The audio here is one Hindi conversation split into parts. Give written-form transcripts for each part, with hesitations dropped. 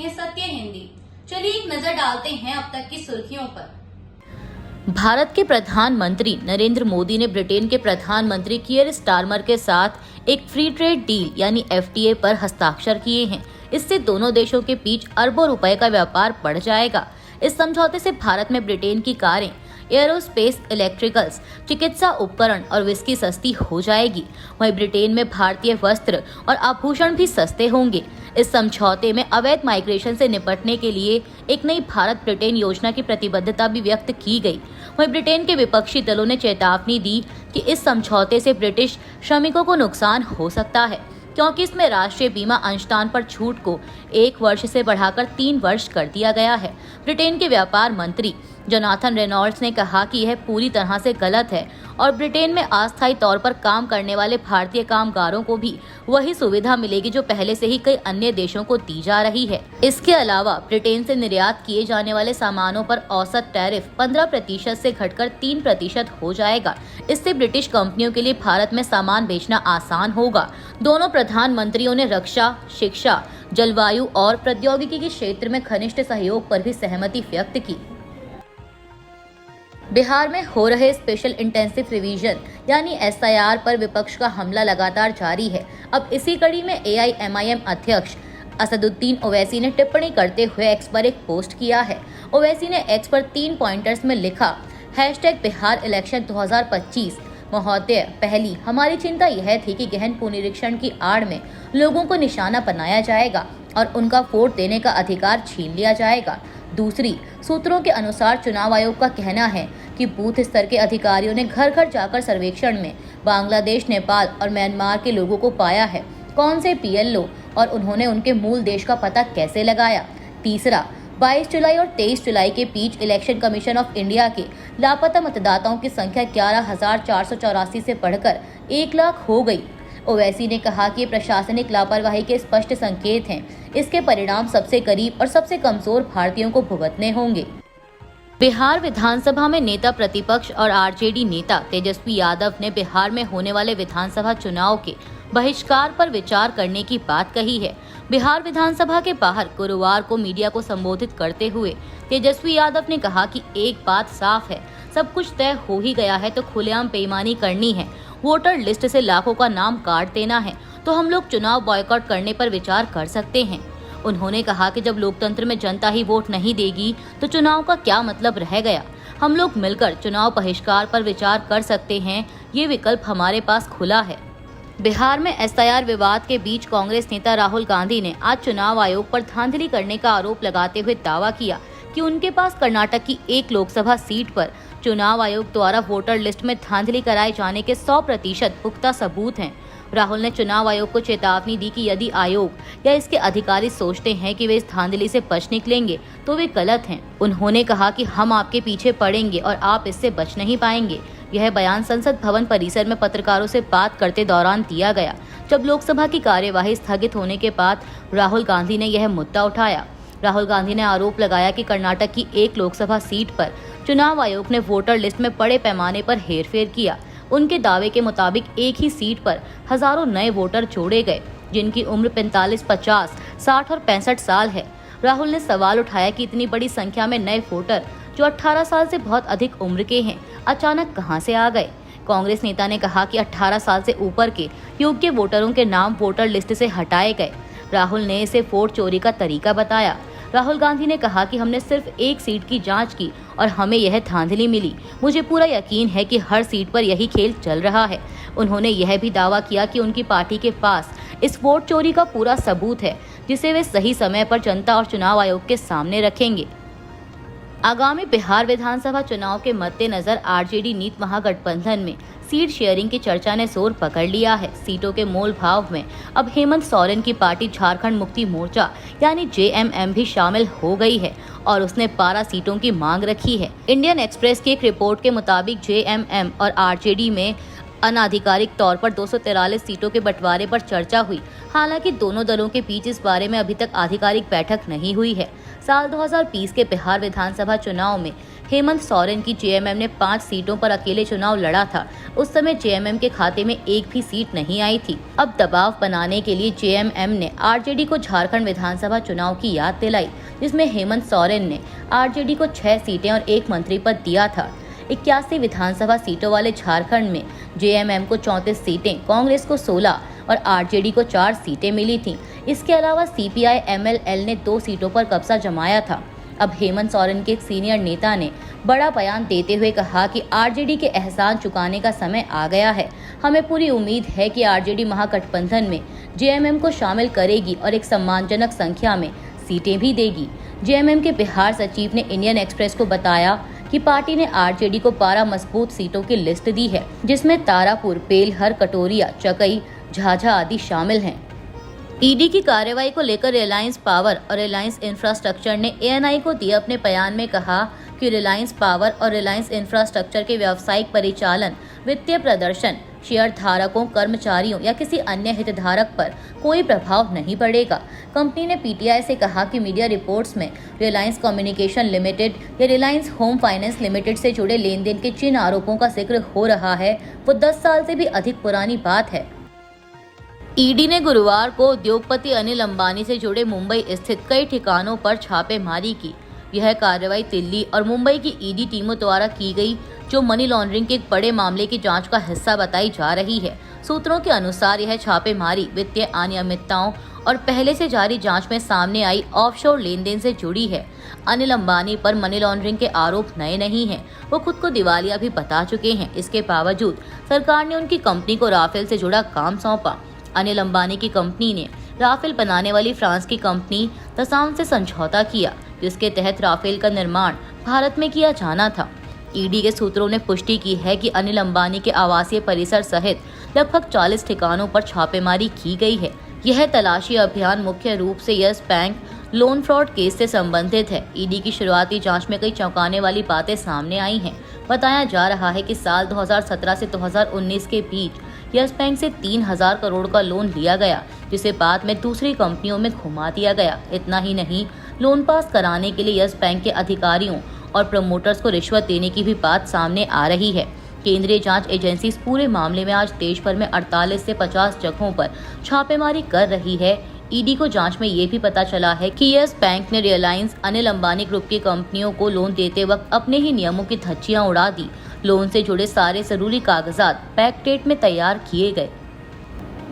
हैं सत्य हिंदी। चलिए एक नजर डालते हैं अब तक की सुर्खियों पर। भारत के प्रधानमंत्री नरेंद्र मोदी ने ब्रिटेन के प्रधानमंत्री कीयर स्टारमर के साथ एक फ्री ट्रेड डील यानी FTA पर हस्ताक्षर किए हैं। इससे दोनों देशों के बीच अरबों रुपए का व्यापार बढ़ जाएगा। इस समझौते से भारत में ब्रिटेन की कारें, एयरोस्पेस, इलेक्ट्रिकल्स, चिकित्सा उपकरण और विस्की सस्ती हो जाएगी। वहीं ब्रिटेन में भारतीय वस्त्र और आभूषण भी सस्ते होंगे। इस समझौते में अवैध माइग्रेशन से निपटने के लिए एक नई भारत ब्रिटेन योजना की प्रतिबद्धता भी व्यक्त की गई। वहीं ब्रिटेन के विपक्षी दलों ने चेतावनी दी कि इस समझौते से ब्रिटिश श्रमिकों को नुकसान हो सकता है, क्योंकि इसमें राष्ट्रीय बीमा अंशदान पर छूट को 1 वर्ष से बढ़ाकर 3 वर्ष कर दिया गया है। ब्रिटेन के व्यापार मंत्री जोनाथन रेनॉल्ड्स ने कहा कि यह पूरी तरह से गलत है और ब्रिटेन में अस्थायी तौर पर काम करने वाले भारतीय कामगारों को भी वही सुविधा मिलेगी जो पहले से ही कई अन्य देशों को दी जा रही है। इसके अलावा ब्रिटेन से निर्यात किए जाने वाले सामानों पर औसत टैरिफ 15% से घटकर 3% हो जाएगा। इससे ब्रिटिश कंपनियों के लिए भारत में सामान बेचना आसान होगा। दोनों प्रधानमंत्रियों ने रक्षा, शिक्षा, जलवायु और प्रौद्योगिकी के क्षेत्र में घनिष्ठ सहयोग पर भी सहमति व्यक्त की। बिहार में हो रहे स्पेशल इंटेंसिव रिवीजन यानी SIR पर विपक्ष का हमला लगातार जारी है। अब इसी कड़ी में AIMIM अध्यक्ष असदुद्दीन ओवैसी ने टिप्पणी करते हुए एक्स पर एक पोस्ट किया है। ओवैसी ने एक्स पर 3 पॉइंटर्स में लिखा, #बिहार इलेक्शन 2025। महोदय, पहली हमारी चिंता यह थी कि गहन पुनरीक्षण की आड़ में लोगों को निशाना बनाया जाएगा और उनका वोट देने का अधिकार छीन लिया जाएगा। दूसरी, सूत्रों के अनुसार चुनाव आयोग का कहना है कि बूथ स्तर के अधिकारियों ने घर घर जाकर सर्वेक्षण में बांग्लादेश, नेपाल और म्यांमार के लोगों को पाया है। कौन से PLO और उन्होंने उनके मूल देश का पता कैसे लगाया। तीसरा, 22 जुलाई और 23 जुलाई के बीच इलेक्शन कमीशन ऑफ इंडिया के लापता मतदाताओं की संख्या 11,484 से बढ़कर 1 लाख हो गई। ओवैसी ने कहा कि ये प्रशासनिक लापरवाही के स्पष्ट संकेत हैं। इसके परिणाम सबसे गरीब और सबसे कमजोर भारतीयों को भुगतने होंगे। बिहार विधानसभा में नेता प्रतिपक्ष और RJD नेता तेजस्वी यादव ने बिहार में होने वाले विधानसभा चुनाव के बहिष्कार पर विचार करने की बात कही है। बिहार विधानसभा के बाहर गुरुवार को मीडिया को संबोधित करते हुए तेजस्वी यादव ने कहा कि एक बात साफ है, सब कुछ तय हो ही गया है तो खुलेआम बेईमानी करनी है, वोटर लिस्ट से लाखों का नाम काट देना है, तो हम लोग चुनाव बॉयकॉट करने पर विचार कर सकते हैं। उन्होंने कहा कि जब लोकतंत्र में जनता ही वोट नहीं देगी तो चुनाव का क्या मतलब रह गया। हम लोग मिलकर चुनाव बहिष्कार पर विचार कर सकते हैं, ये विकल्प हमारे पास खुला है। बिहार में SIR विवाद के बीच कांग्रेस नेता राहुल गांधी ने आज चुनाव आयोग पर धांधली करने का आरोप लगाते हुए दावा किया कि उनके पास कर्नाटक की एक लोकसभा सीट पर चुनाव आयोग द्वारा वोटर लिस्ट में धांधली कराए जाने के 100% पुख्ता सबूत हैं। राहुल ने चुनाव आयोग को चेतावनी दी कि यदि आयोग या इसके अधिकारी सोचते हैं कि वे इस धांधली से बच निकलेंगे तो वे गलत हैं। उन्होंने कहा कि हम आपके पीछे पड़ेंगे और आप इससे बच नहीं पाएंगे। यह बयान संसद भवन परिसर में पत्रकारों से बात करते दौरान दिया गया, जब लोकसभा की कार्यवाही स्थगित होने के बाद राहुल गांधी ने यह मुद्दा उठाया। राहुल गांधी ने आरोप लगाया कि कर्नाटक की एक लोकसभा सीट पर चुनाव आयोग ने वोटर लिस्ट में बड़े पैमाने पर हेरफेर किया। उनके दावे के मुताबिक एक ही सीट पर हजारों नए वोटर जोड़े गए, जिनकी उम्र 45, 50, 60 और 65 साल है। राहुल ने सवाल उठाया कि इतनी बड़ी संख्या में नए वोटर जो 18 साल से बहुत अधिक उम्र के हैं, अचानक कहां से आ गए। कांग्रेस नेता ने कहा कि 18 साल से ऊपर के योग्य वोटरों के नाम वोटर लिस्ट से हटाए गए। राहुल ने इसे वोट चोरी का तरीका बताया। राहुल गांधी ने कहा कि हमने सिर्फ एक सीट की जांच की और हमें यह धांधली मिली। मुझे पूरा यकीन है कि हर सीट पर यही खेल चल रहा है। उन्होंने यह भी दावा किया कि उनकी पार्टी के पास इस वोट चोरी का पूरा सबूत है, जिसे वे सही समय पर जनता और चुनाव आयोग के सामने रखेंगे। आगामी बिहार विधानसभा चुनाव के मद्देनजर RJD नीत महागठबंधन में सीट शेयरिंग की चर्चा ने जोर पकड़ लिया है। सीटों के मोल भाव में अब हेमंत सोरेन की पार्टी झारखंड मुक्ति मोर्चा यानी JMM भी शामिल हो गई है और उसने 12 सीटों की मांग रखी है। इंडियन एक्सप्रेस की एक रिपोर्ट के मुताबिक JMM और RJD में अनाधिकारिक तौर पर 243 सीटों के बंटवारे पर चर्चा हुई। हालांकि दोनों दलों के बीच इस बारे में अभी तक आधिकारिक बैठक नहीं हुई है। साल 2020 के बिहार विधानसभा चुनाव में हेमंत सोरेन की जेएमएम ने 5 सीटों पर अकेले चुनाव लड़ा था, उस समय जेएमएम के खाते में एक भी सीट नहीं आई थी। अब दबाव बनाने के लिए जेएमएम ने आरजेडी को झारखंड विधानसभा चुनाव की याद दिलाई, जिसमें हेमंत सोरेन ने आरजेडी को 6 सीटें और 1 मंत्री पद दिया था। 81 विधानसभा सीटों वाले झारखंड में जेएमएम को 34 सीटें, कांग्रेस को 16 और आरजेडी को 4 सीटें मिली थीं। इसके अलावा सीपीआई एमएलएल ने 2 सीटों पर कब्जा जमाया था। अब हेमंत सोरेन के एक सीनियर नेता ने बड़ा बयान देते हुए कहा कि आरजेडी के एहसान चुकाने का समय आ गया है। हमें पूरी उम्मीद है कि आरजेडी महागठबंधन में जेएमएम को शामिल करेगी और एक सम्मानजनक संख्या में सीटें भी देगी। जेएमएम के बिहार सचिव ने इंडियन एक्सप्रेस को बताया कि पार्टी ने आरजेडी को 12 मजबूत सीटों की लिस्ट दी है, जिसमें तारापुर, बेलहर, कटोरिया, चकई, झाझा आदि शामिल हैं। ईडी की कार्रवाई को लेकर रिलायंस पावर और रिलायंस इंफ्रास्ट्रक्चर ने एएनआई को दिए अपने बयान में कहा कि रिलायंस पावर और रिलायंस इंफ्रास्ट्रक्चर के व्यावसायिक परिचालन, वित्तीय प्रदर्शन, शेयर धारकों, कर्मचारियों या किसी अन्य हितधारक पर कोई प्रभाव नहीं पड़ेगा। कंपनी ने पीटीआई से कहा कि मीडिया रिपोर्ट्स में रिलायंस कम्युनिकेशन लिमिटेड या रिलायंस होम फाइनेंस लिमिटेड से जुड़े लेन देन के जिन आरोपों का जिक्र हो रहा है वो 10 साल से भी अधिक पुरानी बात है। ईडी ने गुरुवार को उद्योगपति अनिल अंबानी से जुड़े मुंबई स्थित कई ठिकानों पर छापेमारी की। यह कार्रवाई दिल्ली और मुंबई की ईडी टीमों द्वारा की गई, जो मनी लॉन्ड्रिंग के एक बड़े मामले की जांच का हिस्सा बताई जा रही है। सूत्रों के अनुसार यह छापेमारी वित्तीय अनियमितताओं और पहले से जारी जांच में सामने आई ऑफशोर लेनदेन से जुड़ी है। अनिल अंबानी पर मनी लॉन्ड्रिंग के आरोप नए नहीं हैं, वो खुद को दिवालिया भी बता चुके हैं। इसके बावजूद सरकार ने उनकी कंपनी को राफेल से जुड़ा काम सौंपा। अनिल अंबानी की कंपनी ने राफेल बनाने वाली फ्रांस की कंपनी दसाम से समझौता किया, जिसके तहत राफेल का निर्माण भारत में किया जाना था। ईडी के सूत्रों ने पुष्टि की है कि अनिल अंबानी के आवासीय परिसर सहित लगभग 40 ठिकानों पर छापेमारी की गई है। यह तलाशी अभियान मुख्य रूप से yes bank loan fraud case से संबंधित है। ईडी की शुरुआती जांच में कई चौंकाने वाली बातें सामने आई हैं। बताया जा रहा है कि साल 2017 से 2019 के बीच यस बैंक से 3000 करोड़ का लोन लिया गया, जिसे बाद में दूसरी कंपनियों में घुमा दिया गया। इतना ही नहीं, लोन पास कराने के लिए यस बैंक के अधिकारियों और प्रमोटर्स को रिश्वत देने की भी बात सामने आ रही है। केंद्रीय जांच एजेंसी इस पूरे मामले में आज देश भर में 48 से 50 जगहों पर छापेमारी कर रही है। ईडी को जांच में ये भी पता चला है कि यस बैंक ने रिलायंस अनिल अंबानी ग्रुप की कंपनियों को लोन देते वक्त अपने ही नियमों की धज्जियां उड़ा दी। लोन से जुड़े सारे जरूरी कागजात बैकडेट में तैयार किए गए।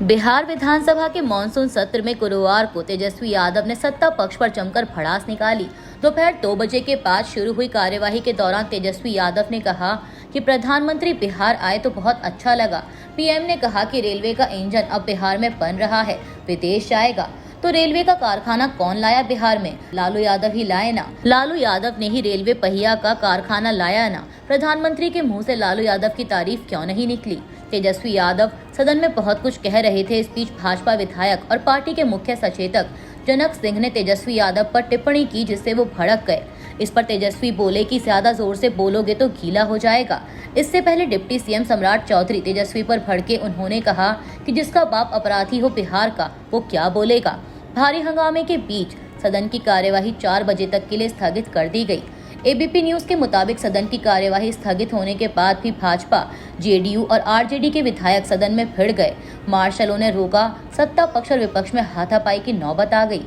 बिहार विधानसभा के मानसून सत्र में गुरुवार को तेजस्वी यादव ने सत्ता पक्ष पर जमकर भड़ास निकाली। दोपहर 2 बजे के बाद शुरू हुई कार्यवाही के दौरान तेजस्वी यादव ने कहा कि प्रधानमंत्री बिहार आए तो बहुत अच्छा लगा। पीएम ने कहा कि रेलवे का इंजन अब बिहार में बन रहा है, विदेश जाएगा तो रेलवे का कारखाना कौन लाया बिहार में? लालू यादव ही लाए ना। लालू यादव ने ही रेलवे पहिया का कारखाना लाया ना। प्रधानमंत्री के मुंह से लालू यादव की तारीफ क्यों नहीं निकली? तेजस्वी यादव सदन में बहुत कुछ कह रहे थे। इस बीच भाजपा विधायक और पार्टी के मुख्य सचेतक जनक सिंह ने तेजस्वी यादव पर टिप्पणी की, जिससे वो भड़क गए। इस पर तेजस्वी बोले कि ज्यादा जोर से बोलोगे तो गीला हो जाएगा। इससे पहले डिप्टी सीएम सम्राट चौधरी तेजस्वी पर भड़के। उन्होंने कहा कि जिसका बाप अपराधी हो बिहार का, वो क्या बोलेगा। भारी हंगामे के बीच सदन की कार्यवाही 4 बजे तक के लिए स्थगित कर दी गई। एबीपी न्यूज के मुताबिक सदन की कार्यवाही स्थगित होने के बाद भी भाजपा, जेडीयू और आरजेडी के विधायक सदन में भिड़ गए। मार्शलों ने रोका, सत्ता पक्ष और विपक्ष में हाथापाई की नौबत आ गई।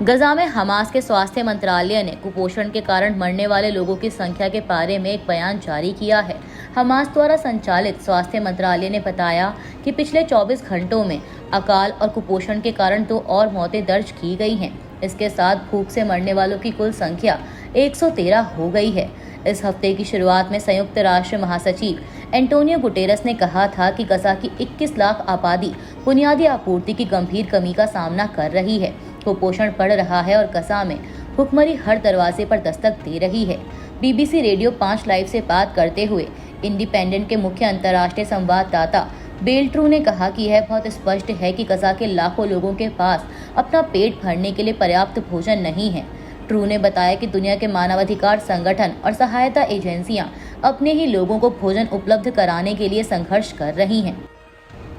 गजा में हमास के स्वास्थ्य मंत्रालय ने कुपोषण के कारण मरने वाले लोगों की संख्या के बारे में एक बयान जारी किया है। हमास द्वारा संचालित स्वास्थ्य मंत्रालय ने बताया कि पिछले 24 घंटों में अकाल और कुपोषण के कारण 2 और मौतें दर्ज की गई हैं। इसके साथ भूख से मरने वालों की कुल संख्या 113 हो गई है। इस हफ्ते की शुरुआत में संयुक्त राष्ट्र महासचिव एंटोनियो गुटेरस ने कहा था कि गजा की 21 लाख आबादी बुनियादी आपूर्ति की गंभीर कमी का सामना कर रही है। कुपोषण बढ़ रहा है और गजा में भुखमरी हर दरवाजे पर दस्तक दे रही है। बीबीसी रेडियो 5 लाइव से बात करते हुए इंडिपेंडेंट के मुख्य अंतर्राष्ट्रीय संवाददाता बेल ट्रू ने कहा कि यह बहुत स्पष्ट है कि गजा के लाखों लोगों के पास अपना पेट भरने के लिए पर्याप्त भोजन नहीं है। ट्रू ने बताया कि दुनिया के मानवाधिकार संगठन और सहायता एजेंसियां अपने ही लोगों को भोजन उपलब्ध कराने के लिए संघर्ष कर रही हैं।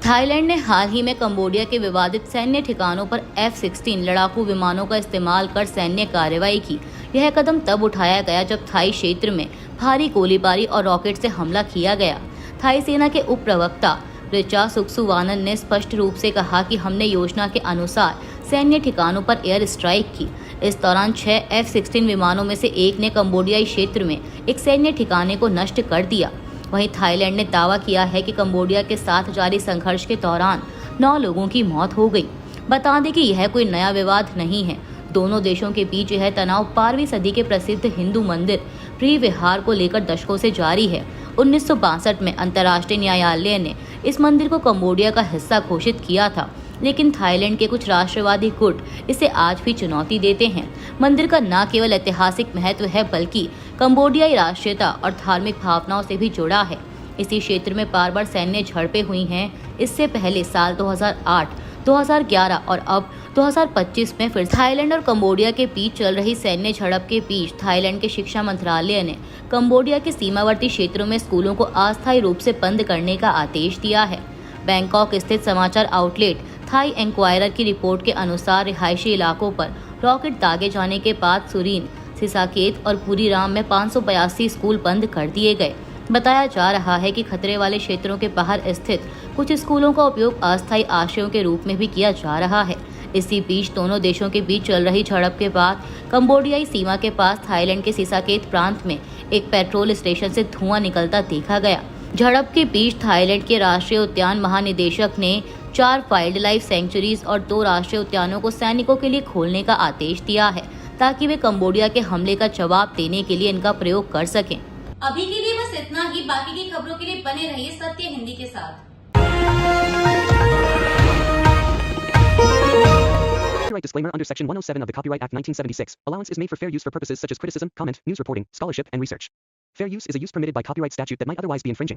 थाईलैंड ने हाल ही में कंबोडिया के विवादित सैन्य ठिकानों पर F-16 लड़ाकू विमानों का इस्तेमाल कर सैन्य कार्रवाई की। यह कदम तब उठाया गया जब थाई क्षेत्र में भारी गोलीबारी और रॉकेट से हमला किया गया। थाई सेना के उप प्रवक्ता ऋचा सुक्सुवानन ने स्पष्ट रूप से कहा कि हमने योजना के अनुसार सैन्य ठिकानों पर एयर स्ट्राइक की। इस दौरान 6 F-16 विमानों में से एक ने कंबोडियाई क्षेत्र में एक सैन्य ठिकाने को नष्ट कर दिया। वहीं थाईलैंड ने दावा किया है कि कंबोडिया के साथ जारी संघर्ष के दौरान 9 लोगों की मौत हो गई। बता दें कि यह कोई नया विवाद नहीं है। दोनों देशों के बीच यह तनाव 12वीं सदी के प्रसिद्ध हिंदू मंदिर प्रीविहार को लेकर दशकों से जारी है। 1962 में अंतर्राष्ट्रीय न्यायालय ने इस मंदिर को कंबोडिया का हिस्सा घोषित किया था, लेकिन थाईलैंड के कुछ राष्ट्रवादी गुट इसे आज भी चुनौती देते हैं। मंदिर का न केवल ऐतिहासिक महत्व है बल्कि कंबोडियाई राष्ट्रीयता और धार्मिक भावनाओं से भी जुड़ा है। इसी क्षेत्र में बार बार सैन्य झड़पें हुई हैं। इससे पहले साल 2008, 2011 और अब 2025 में फिर थाईलैंड और कंबोडिया के बीच चल रही सैन्य झड़प के बीच थाईलैंड के शिक्षा मंत्रालय ने कंबोडिया के सीमावर्ती क्षेत्रों में स्कूलों को अस्थायी रूप से बंद करने का आदेश दिया है। बैंकॉक स्थित समाचार आउटलेट थाई इंक्वायरर की रिपोर्ट के अनुसार रिहायशी इलाकों पर रॉकेट दागे जाने के बाद सुरीन, सिसाकेत और बुरीराम में 582 स्कूल बंद कर दिए गए। बताया जा रहा है कि खतरे वाले क्षेत्रों के बाहर स्थित कुछ स्कूलों का उपयोग अस्थायी आश्रयों के रूप में भी किया जा रहा है। इसी बीच दोनों देशों के बीच चल रही झड़प के बाद कंबोडियाई सीमा के पास थाईलैंड के सिसाकेत प्रांत में एक पेट्रोल स्टेशन से धुआं निकलता देखा गया। झड़प के बीच थाईलैंड के राष्ट्रीय उद्यान महानिदेशक ने 4 वाइल्ड लाइफ सेंचुरीज और 2 राष्ट्रीय उद्यानों को सैनिकों के लिए खोलने का आदेश दिया है, ताकि वे कंबोडिया के हमले का जवाब देने के लिए इनका प्रयोग कर सकें। अभी के लिए बस इतना ही। बाकी की खबरों के लिए बने रहिए सत्य हिंदी के साथ। Copyright disclaimer under Section 107 of the Copyright Act 1976. Allowance is made for fair use for purposes such as criticism, comment, news reporting, scholarship, and research. Fair use is a use permitted by copyright statute that might otherwise be infringing.